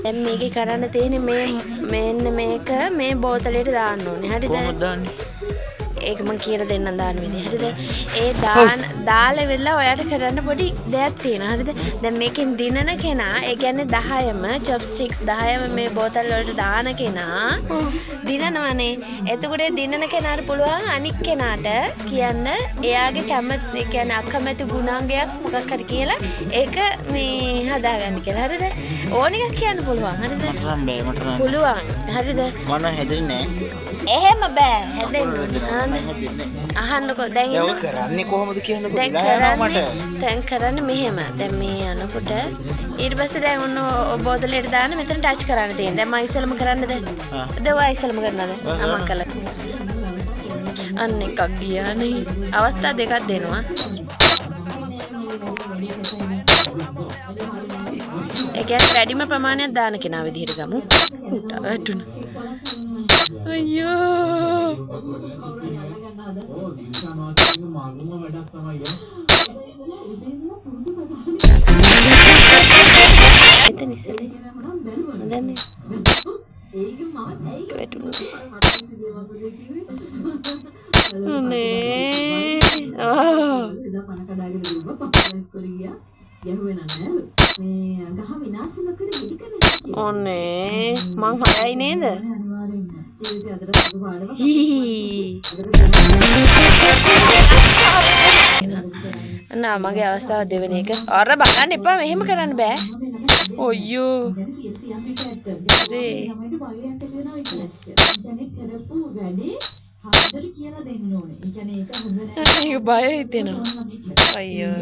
දැන් මේකේ කරන්න තියෙන්නේ මෙන්න මේක මේ බෝතලෙට දාන්න ඕනේ. හරිද? කොහොමද දාන්නේ? ඒක මම කියලා දෙන්නම් දාන්න විදිහ. හරිද? ඒ දාලා වෙලා ඔයාට කරන්න පොඩි දෙයක් තියෙනවා. හරිද? දැන් මේකෙන් දිනන කෙනා, ඒ කියන්නේ 10ම chopsticks 10ම මේ බෝතල් වලට දාන කෙනා දිනනවනේ. එතකොට දිනන කෙනාට පුළුවන් අනික් කෙනාට කියන්න එයාගේ කැමති, ඒ කියන්නේ අකමැති ගුණාංගයක් මොකක් හරි කියලා ඒක මේ හදාගන්න කියලා. හරිද? ඕන එකක් කියන්න පුළුවන්. හරිද? මට නම් බෑ. පුළුවන්. හරිද? මම හැදෙන්නේ නැහැ. එහෙම බෑ. හැදෙන්න. අහන්නකෝ දැන් ඒක කරන්නේ කොහොමද කියන්නකෝ. දැන් කරන්නේ මෙහෙම. දැන් මේ යනකොට ඊට පස්සේ දැන් ඔන්න බෝතලෙට දාන්න මෙතන ටච් කරන්න තියෙනවා. දැන් මම ඉස්සෙල්ලම කරන්නද? ඔයා ඉස්සෙල්ලම කරනවද? මම කළා. අන්න එකක් ගියානේ. අවස්ථා දෙකක් දෙනවා. ඒ කියන්නේ වැඩිම ප්‍රමාණයක් දාන කෙනා විදිහට ගමු. උට වැටුණා. අයියෝ. එතන ඉස්සෙල්ලා දැන් ඔනේ මං හයයි නේද? නෑ මගේ අවස්ථාව දෙවෙනි එක. අර බලන්න එපා මෙහෙම කරන්න බෑ. ඔයෝ. ඒක බය හිතෙනවා. අයියෝ.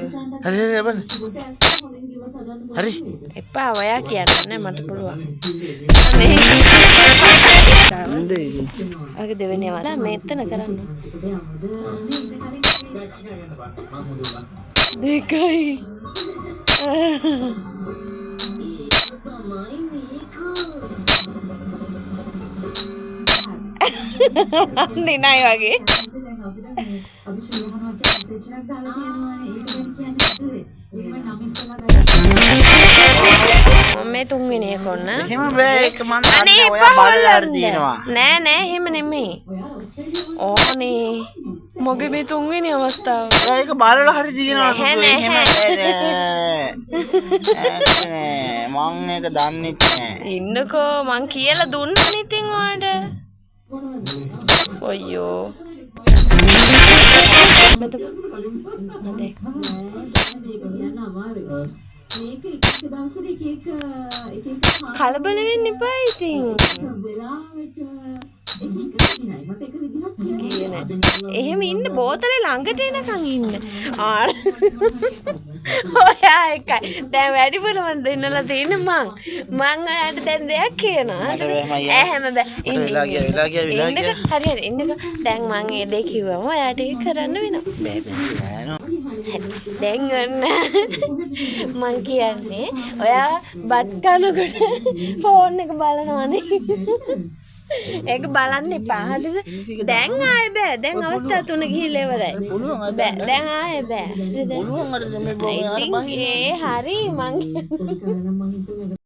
හරි. එපා ඔයා කියන්න මට පුළුවන්. අර දෙවෙනි අවස්ථාව මෙතන කරන්න. දෙකයි. දිනයි වගේ. මේ තුන්වෙනි එක ඔන්න. එහෙම බෑ ඒක මන් දන්නේ ඔයා බලලා හරි දිනනවා. නෑ එහෙම නෙමෙයි. ඕනේ. මොගේ මේ තුන්වෙනි අවස්ථාව. ඒක බලලා හරි දිනනවා. එහෙම මං ඒක දන්නෙත් නෑ. ඉන්නකෝ මං කියලා දුන්නානේ ඉතින් ඔයාලට. ඔයෝ. කලබල වෙන්න එපා ඉතින්. එහෙම ඉන්න බෝතලේ ළඟට එනකන් ඉන්න. ඔයා එකයි. දැන් වැඩිපුරම දෙන්නලා තියෙන මං ඔයාට දැන් දෙයක් කියනවා. එහෙම බෑ. වෙලා ගියා. හරි ඉන්නකෝ. දැන් මං ඒ දෙක කිව්වම ඔයාට ඒක කරන්න වෙනවා. දැන් ඔන්න මං කියන්නේ ඔයා බත් කනකොට ෆෝන් එක බලනවනේ. ඒක බලන්න එපා. හරිද? දැන් ආයේ බෑ. දැන් අවස්ථා 3 ගිහිල්ලා ඉවරයි. බෑ. දැන් ආයේ බෑ. හරිද? පුළුවන් අර මේ ඉතින් ඒ හරි මං